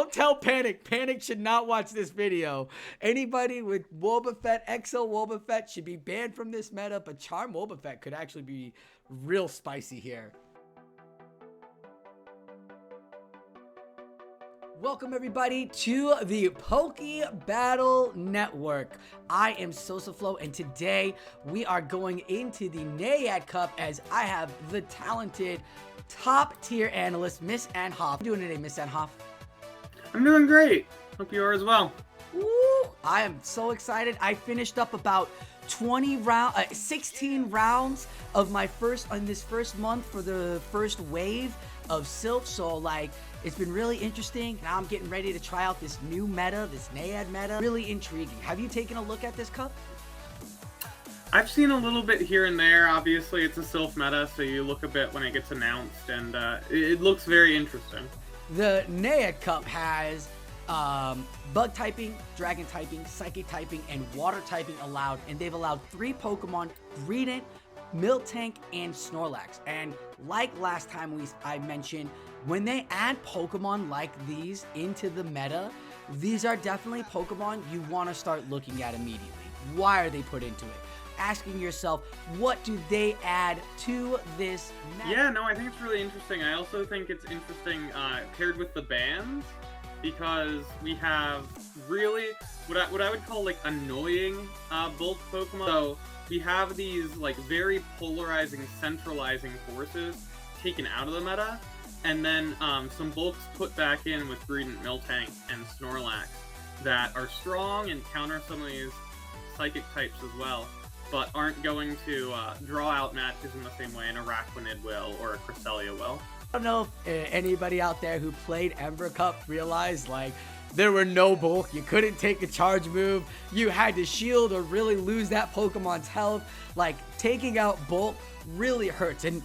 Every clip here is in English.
Don't tell Panic. Panic should not watch this video. Anybody with Wobbuffet, XL Wobbuffet should be banned from this meta, but Charm Wobbuffet could actually be real spicy here. Welcome everybody to the Poke Battle Network. I am Silph, and today we are going into the Nayad Cup as I have the talented top tier analyst, Miss NHoff. How are you doing today, Miss NHoff? I'm doing great. Hope you are as well. Woo! I am so excited. I finished up about 16 rounds of my this first month for the first wave of Silph. So like, it's been really interesting. Now I'm getting ready to try out this new meta, this Nayad meta. Really intriguing. Have you taken a look at this cup? I've seen a little bit here and there. Obviously, it's a Silph meta, so you look a bit when it gets announced, and it looks very interesting. The Nayad Cup has bug typing, dragon typing, psychic typing, and water typing allowed, and they've allowed 3 Pokemon, Greedent, Miltank, and Snorlax. And like last time I mentioned, when they add Pokemon like these into the meta, these are definitely Pokemon you want to start looking at immediately. Why are they put into it? Asking yourself, what do they add to this meta? Yeah, no, I think it's really interesting. I also think it's interesting paired with the bans, because we have really what I would call like annoying bulk Pokemon. So we have these like very polarizing, centralizing forces taken out of the meta, and then some bulks put back in with Greedent, Miltank, and Snorlax that are strong and counter some of these psychic types as well, but aren't going to draw out matches in the same way an Araquanid will or a Cresselia will. I don't know if anybody out there who played Ember Cup realized, like, there were no bulk. You couldn't take a charge move. You had to shield or really lose that Pokemon's health. Like, taking out bulk really hurts. And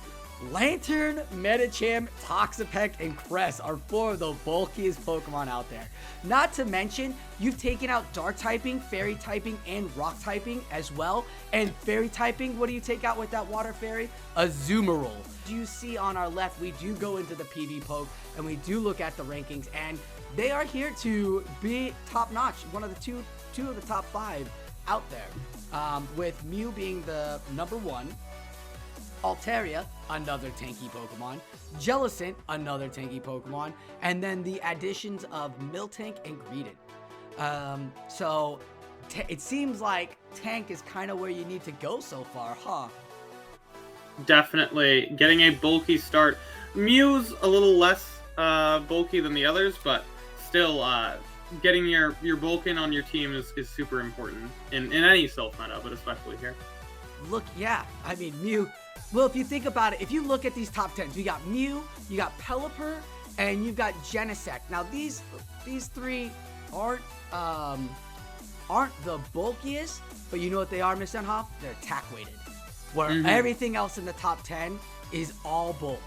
Lantern, Medicham, Toxapex, and Cress are 4 of the bulkiest Pokemon out there. Not to mention, you've taken out Dark typing, Fairy typing, and Rock typing as well. And Fairy typing, what do you take out with that Water Fairy? A Azumarill. You see on our left, we do go into the PVPoke, and we do look at the rankings, and they are here to be top-notch. One of the two of the top 5 out there, with Mew being the #1. Altaria, another tanky Pokemon, Jellicent, another tanky Pokemon, and then the additions of Miltank and Greedent. So it seems like tank is kind of where you need to go so far, huh? Definitely getting a bulky start. Mew's a little less bulky than the others, but still getting your bulk in on your team is super important in any Silph meta, but especially here. Look, yeah, I mean, Mew. Well, if you think about it, if you look at these top 10s, we got Mew, you got Pelipper, and you've got Genesect. Now, these 3 aren't the bulkiest, but you know what they are, Miss NHoff? They're attack weighted. Where everything else in the top 10 is all bulk.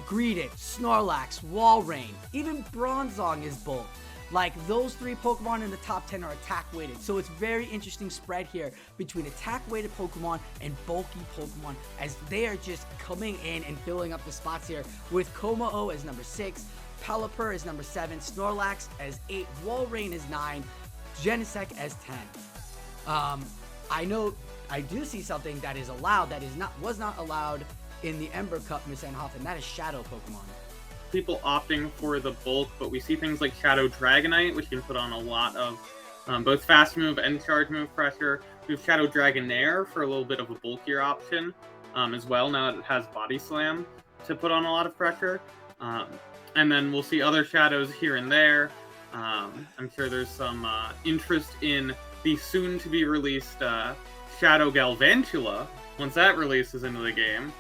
Greedent, Snorlax, Walrein, even Bronzong is bulk. Like, those 3 Pokemon in the top 10 are attack weighted. So it's very interesting spread here between attack weighted Pokemon and bulky Pokemon, as they are just coming in and filling up the spots here, with Kommo-o as number 6, Pelipper as number 7, Snorlax as 8, Walrein as 9, Genesect as 10. I know I do see something that is allowed that was not allowed in the Ember Cup, Miss NHoff, and that is Shadow Pokemon. People opting for the bulk, but we see things like Shadow Dragonite, which can put on a lot of both fast move and charge move pressure. We have Shadow Dragonair for a little bit of a bulkier option as well, now that it has Body Slam to put on a lot of pressure. And then we'll see other shadows here and there. I'm sure there's some interest in the soon-to-be released Shadow Galvantula once that releases into the game.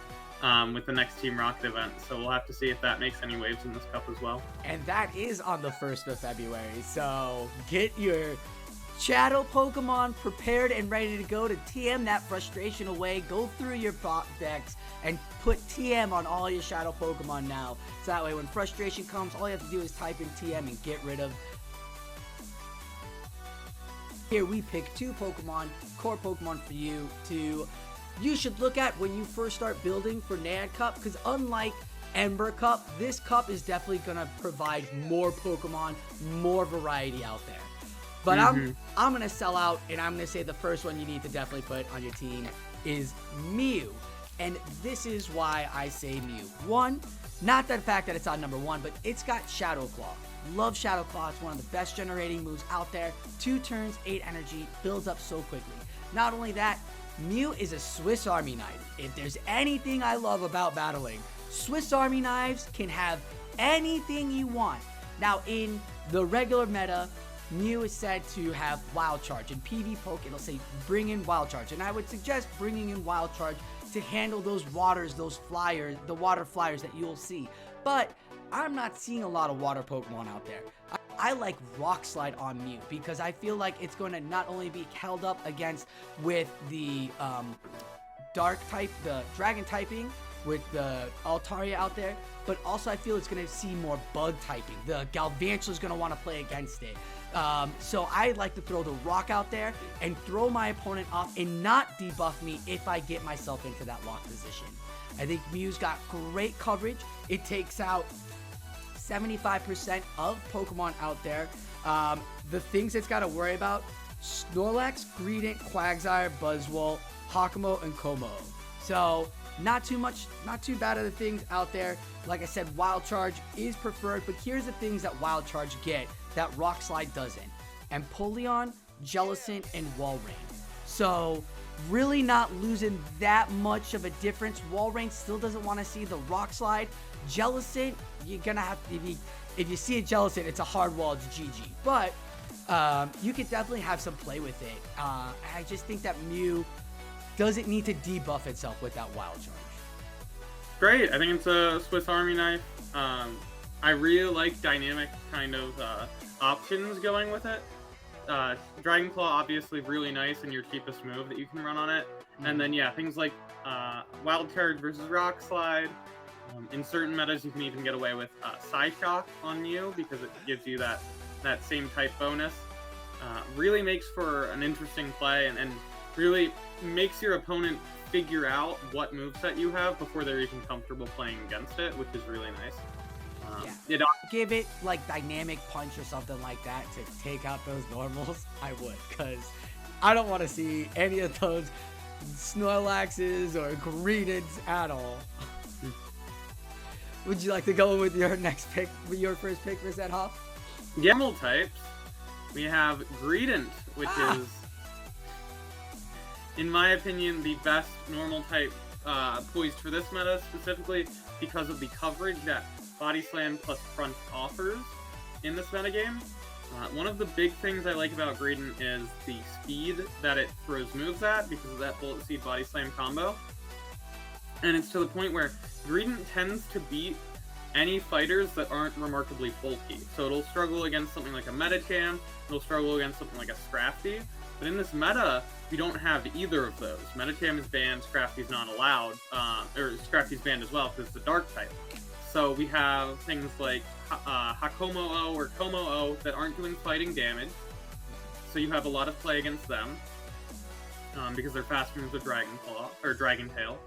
With the next Team Rocket event, so we'll have to see if that makes any waves in this cup as well. And that is on the 1st of February, so get your Shadow Pokemon prepared and ready to go to TM that frustration away. Go through your bot decks and put TM on all your Shadow Pokemon now, so that way when frustration comes, all you have to do is type in TM and get rid of. Here we pick 2 Pokemon, core Pokemon for you should look at when you first start building for Nayad Cup, because unlike Ember Cup, this cup is definitely going to provide more Pokemon, more variety out there. But I'm going to sell out, and I'm going to say the first one you need to definitely put on your team is Mew. And this is why I say Mew. One, not the fact that it's on number 1, but it's got Shadow Claw. Love Shadow Claw. It's one of the best generating moves out there. 2 turns, 8 energy, builds up so quickly. Not only that, Mew is a Swiss Army knife. If there's anything I love about battling, Swiss Army knives can have anything you want. Now, in the regular meta, Mew is said to have Wild Charge. In PVPoke, it'll say bring in Wild Charge. And I would suggest bringing in Wild Charge to handle those waters, those flyers, the water flyers that you'll see. But I'm not seeing a lot of water Pokemon out there. I like Rock Slide on Mew because I feel like it's going to not only be held up against with the dark type, the dragon typing with the Altaria out there, but also I feel it's going to see more bug typing. The Galvantula is going to want to play against it. So I like to throw the rock out there and throw my opponent off and not debuff me if I get myself into that lock position. I think Mew's got great coverage. It takes out 75% of Pokemon out there. The things it's got to worry about: Snorlax, Greedent, Quagsire, Buzzwole, Kommo-o, and Kommo-o. So not too bad of the things out there. Like I said, Wild Charge is preferred, but here's the things that Wild Charge get that Rock Slide doesn't: Empoleon, Jellicent, and Walrein. So really not losing that much of a difference. Walrein still doesn't want to see the Rock Slide. Jellicent, you're gonna have to if you see a Jellicent, it's a hard wall, it's GG. But you could definitely have some play with it. I just think that Mew doesn't need to debuff itself with that Wild Charge. Great. I think it's a Swiss Army knife. I really like dynamic kind of options going with it. Dragon Claw, obviously really nice and your cheapest move that you can run on it. And then, yeah, things like Wild Charge versus Rock Slide. In certain metas, you can even get away with Psyshock on Mew because it gives you that same type bonus. Really makes for an interesting play and really makes your opponent figure out what moveset you have before they're even comfortable playing against it, which is really nice. Give it like Dynamic Punch or something like that to take out those normals. I would, because I don't want to see any of those Snorlaxes or Greedents at all. Would you like to go with your next pick, your first pick for NHoff? Normal types. We have Greedent, which is, in my opinion, the best normal type poised for this meta, specifically because of the coverage that Body Slam plus Front offers in this metagame. One of the big things I like about Greedent is the speed that it throws moves at because of that Bullet Seed Body Slam combo. And it's to the point where Greedent tends to beat any fighters that aren't remarkably bulky. So it'll struggle against something like a Medicham, it'll struggle against something like a Scrafty. But in this meta, we don't have either of those. Medicham is banned, Scrafty's not allowed, or Scrafty's banned as well because it's a dark type. So we have things like Kommo-o or Kommo-o that aren't doing fighting damage. So you have a lot of play against them because their fast moves are Dragon Claw or Dragon Tail.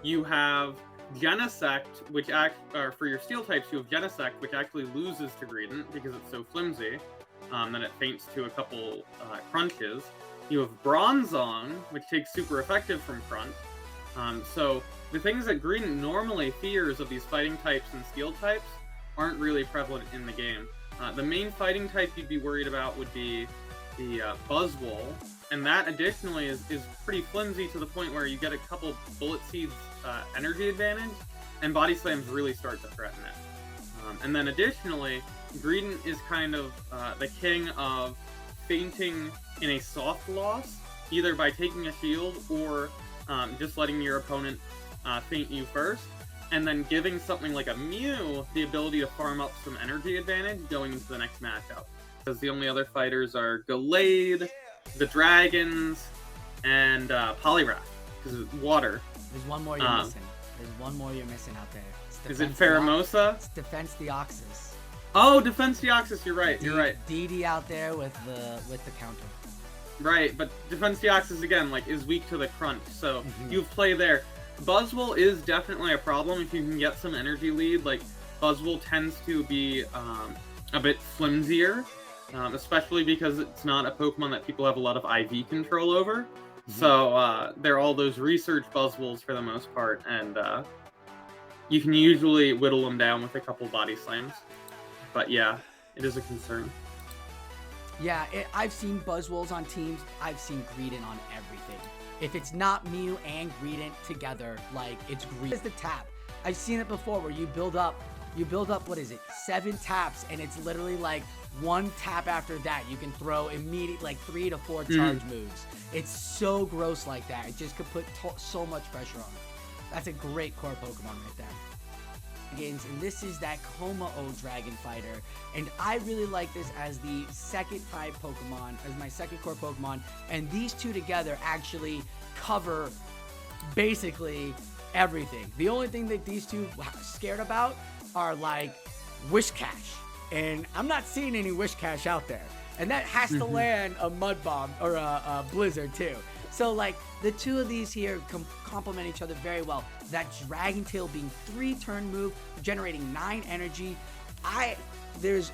You have Genesect, which for your steel types, you have Genesect, which actually loses to Greedent because it's so flimsy that it faints to a couple crunches. You have Bronzong, which takes super effective from front. So the things that Greedent normally fears of these fighting types and steel types aren't really prevalent in the game. The main fighting type you'd be worried about would be the Buzzwole, and that additionally is pretty flimsy to the point where you get a couple Bullet Seeds energy advantage, and Body Slams really start to threaten it. And then additionally, Greedent is kind of the king of fainting in a soft loss, either by taking a shield or just letting your opponent feint you first, and then giving something like a Mew the ability to farm up some energy advantage going into the next matchup. Because the only other fighters are Gallade, the Dragons, and Poliwrath, because it's water. There's one more you're missing. There's one more you're missing out there. Is it Pheromosa? It's Defense Deoxys. Oh, Defense Deoxys, you're right, you're right. DD out there with the counter. Right, but Defense Deoxys, again, is weak to the crunch, so you have play there. Buzzwole is definitely a problem if you can get some energy lead. Like, Buzzwole tends to be a bit flimsier, especially because it's not a Pokemon that people have a lot of IV control over. Mm-hmm. So they're all those research Buzzwoles for the most part, and you can usually whittle them down with a couple body slams. But yeah, it is a concern. Yeah, I've seen Buzzwoles on teams. I've seen Greedent on everything. If it's not Mew and Greedent together, like, it's Greedent. It's the tap. I've seen it before where you build up, what is it, 7 taps, and it's literally like 1 tap after that. You can throw immediate, like 3 to 4 charge moves. It's so gross like that. It just could put so much pressure on it. That's a great core Pokemon right there. And this is that Kommo-o Dragon Fighter, and I really like this as the second type Pokemon, as my second core Pokemon, and these two together actually cover basically everything. The only thing that these two scared about are like Wish Cash, and I'm not seeing any Wish Cash out there, and that has to land a Mud Bomb or a Blizzard too. So, like, the two of these here complement each other very well. That Dragon Tail being 3-turn move, generating 9 energy. There's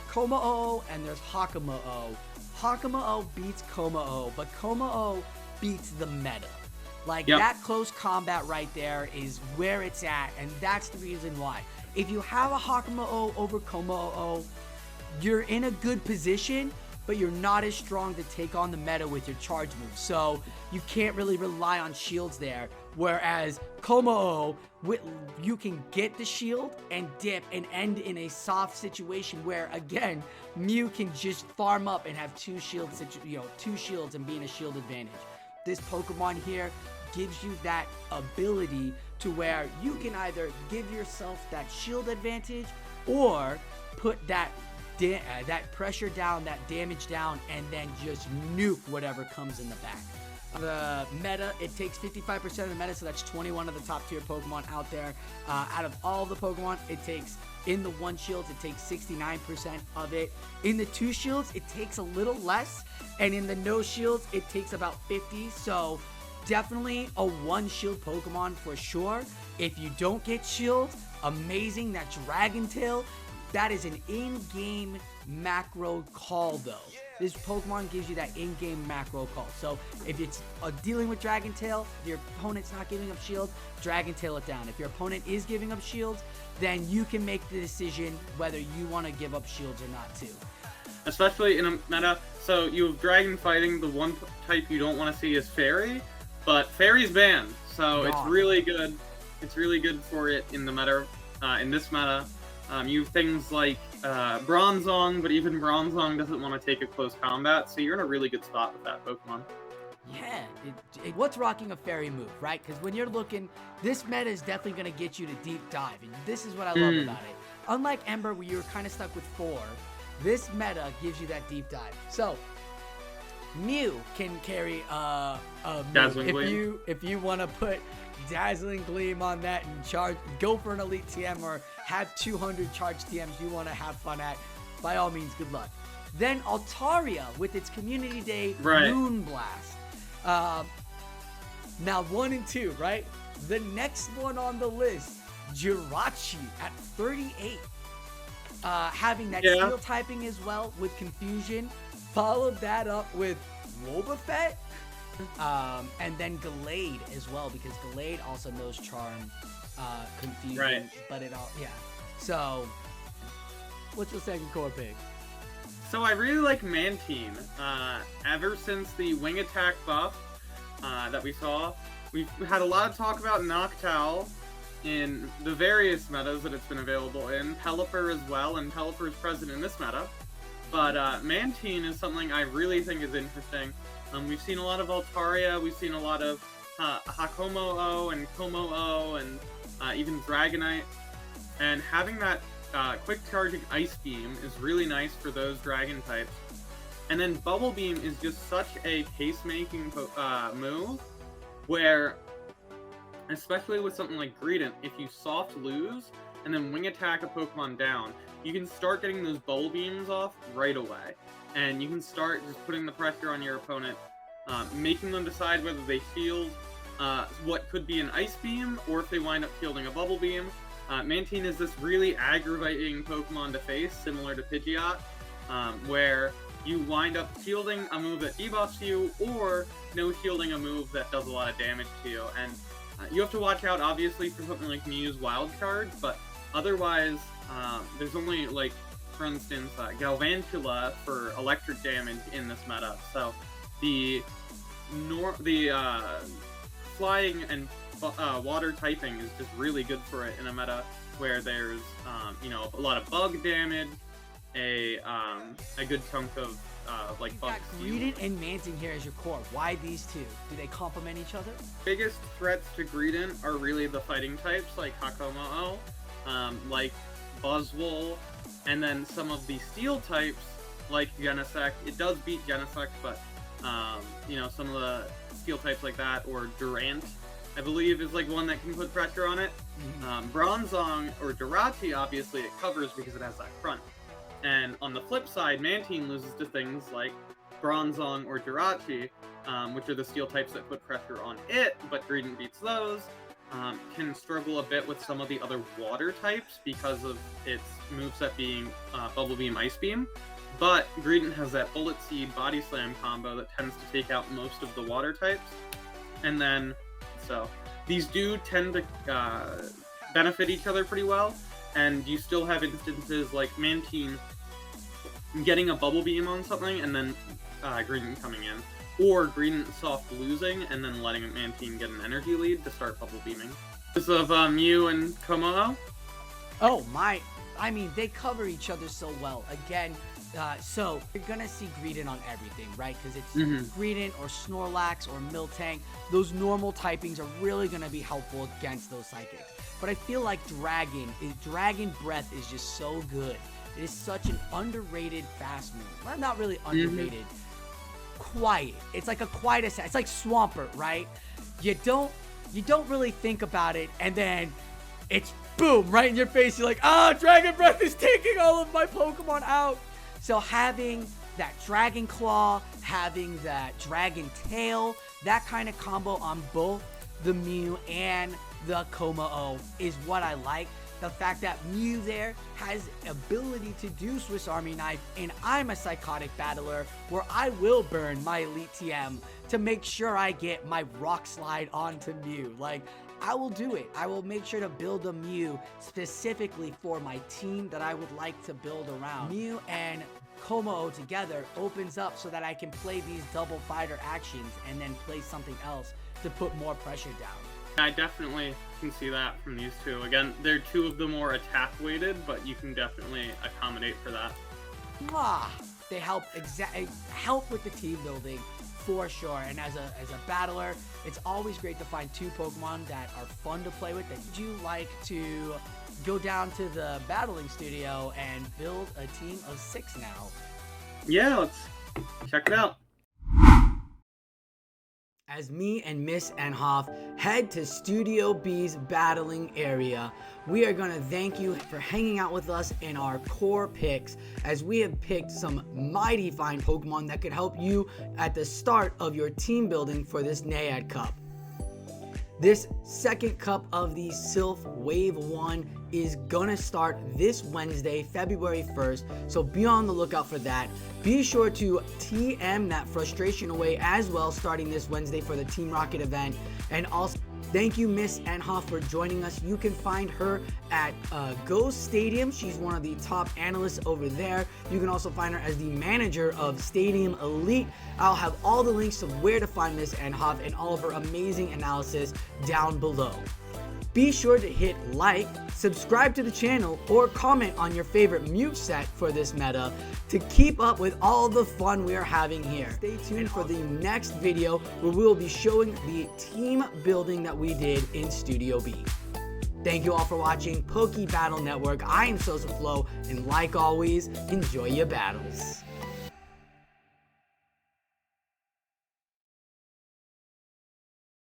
Kommo-o and there's Hakumo-o. Hakumo-o beats Kommo-o, but Kommo-o beats the meta. Like, that close combat right there is where it's at, and that's the reason why. If you have a Hakumo-o over Kommo-o, you're in a good position, but you're not as strong to take on the meta with your charge moves. So you can't really rely on shields there. Whereas Kommo-o, you can get the shield and dip and end in a soft situation where, again, Mew can just farm up and have 2 shields, 2 shields and be in a shield advantage. This Pokemon here gives you that ability to where you can either give yourself that shield advantage or put that pressure down, that damage down, and then just nuke whatever comes in the back. The meta, it takes 55% of the meta, so that's 21 of the top tier Pokemon out there. Out of all the Pokemon, it takes, in the 1 shields, it takes 69% of it. In the 2 shields, it takes a little less, and in the no shields, it takes about 50. So definitely a 1 shield Pokemon for sure. If you don't get shields, amazing. That Dragon Tail, that is an in-game macro call, though. This Pokemon gives you that in-game macro call. So if it's dealing with Dragon Tail, your opponent's not giving up shields, Dragon Tail it down. If your opponent is giving up shields, then you can make the decision whether you want to give up shields or not too. Especially in a meta, so you have Dragon fighting, the one type you don't want to see is Fairy, but Fairy's banned, so it's really good. It's really good for it in the meta, in this meta. You have things like Bronzong, but even Bronzong doesn't want to take a close combat, so you're in a really good spot with that Pokemon. Yeah, what's rocking a Fairy move, right? Because when you're looking, this meta is definitely going to get you to deep dive, and this is what I love about it. Unlike Ember, where you were kind of stuck with 4, this meta gives you that deep dive. So, Mew can carry a Dazzling move. Gleam. If you want to put Dazzling Gleam on that and go for an Elite TM or have 200 charge TMs you want to have fun at, by all means, good luck. Then Altaria with its Community Day Moon Blast. Now 1 and 2, right? The next one on the list, Jirachi at 38. Having that steel typing as well with Confusion. Followed that up with Wobbuffet. And then Gallade as well, because Gallade also knows Charm, Confusion, but it all, So, what's your second core pick? So I really like Mantine. Ever since the wing attack buff that we saw, we've had a lot of talk about Noctowl in the various metas that it's been available in, Pelipper as well, and Pelipper is present in this meta. But Mantine is something I really think is interesting. We've seen a lot of Altaria, we've seen a lot of Hakumo-o and Kommo-o and even Dragonite. And having that quick charging Ice Beam is really nice for those dragon types. And then Bubble Beam is just such a pace-making move where, especially with something like Greedent, if you soft lose and then wing attack a Pokemon down, you can start getting those Bubble Beams off right away. And you can start just putting the pressure on your opponent, making them decide whether they shield what could be an Ice Beam, or if they wind up fielding a Bubble Beam. Mantine is this really aggravating Pokemon to face, similar to Pidgeot, where you wind up shielding a move that debuffs you, or no shielding a move that does a lot of damage to you. And you have to watch out, obviously, for something like Mew's Wild Charge, but otherwise, there's only, like, for instance, Galvantula for electric damage in this meta. So the flying and water typing is just really good for it in a meta where there's a lot of bug damage, a good chunk of like bugs. Greedent and Mantine here as your core. Why these two? Do they complement each other? Biggest threats to Greedent are really the fighting types like Kommo-o, like Buzzwole, and then some of the steel types like Genesect. It does beat Genesect, but some of the steel types like that, or Durant, I believe, is like one that can put pressure on it. Bronzong or Jirachi, obviously it covers because it has that front. And on the flip side, Mantine loses to things like Bronzong or Jirachi, which are the steel types that put pressure on it, but Greedent beats those. Can struggle a bit with some of the other water types because of its moveset being Bubble Beam, Ice Beam. But Greedent has that Bullet Seed Body Slam combo that tends to take out most of the water types. And then, so these do tend to benefit each other pretty well. And you still have instances like Mantine getting a Bubble Beam on something and then Greedent coming in. Or Greedent soft losing and then letting Mantine get an energy lead to start Bubble Beaming. This of Mew and Kommo-o. Oh my, I mean, they cover each other so well. Again, so you're gonna see Greedent on everything, right? Because it's Greedent or Snorlax or Miltank. Those normal typings are really gonna be helpful against those psychics. But I feel like Dragon Breath is just so good. It is such an underrated fast move. Well, not really underrated. Quiet. It's like a quiet assassin. It's like Swampert, right? You don't really think about it, and then it's boom right in your face. You're like, Dragon Breath is taking all of my Pokemon out. So having that Dragon Claw, having that Dragon Tail, that kind of combo on both the Mew and the Kommo-o is what I like. The fact that Mew there has ability to do Swiss Army Knife, and I'm a psychotic battler where I will burn my Elite TM to make sure I get my Rock Slide onto Mew. Like, I will do it. I will make sure to build a Mew specifically for my team that I would like to build around. Mew and Kommo-o together opens up so that I can play these double fighter actions and then play something else to put more pressure down. I definitely can see that from these two. Again, they're two of the more attack-weighted, but you can definitely accommodate for that. They help help with the team building for sure. And as a battler, it's always great to find two Pokemon that are fun to play with. Would you like to go down to the battling studio and build a team of 6 now? Yeah, let's check it out. As me and Miss NHoff head to Studio B's battling area, we are going to thank you for hanging out with us in our core picks, as we have picked some mighty fine Pokemon that could help you at the start of your team building for this Naiad Cup. This second cup of the Silph Wave 1 is gonna start this Wednesday, February 1st, so be on the lookout for that. Be sure to TM that frustration away as well, starting this Wednesday for the Team Rocket event. And also, thank you, Miss NHoff, for joining us. You can find her at GOStadium. She's one of the top analysts over there. You can also find her as the manager of Stadium Elite. I'll have all the links to where to find Miss NHoff and all of her amazing analysis down below. Be sure to hit like, subscribe to the channel, or comment on your favorite moveset for this meta to keep up with all the fun we are having here. Stay tuned for the next video where we will be showing the team building that we did in Studio B. Thank you all for watching Poke Battle Network. I am Silph, and like always, enjoy your battles.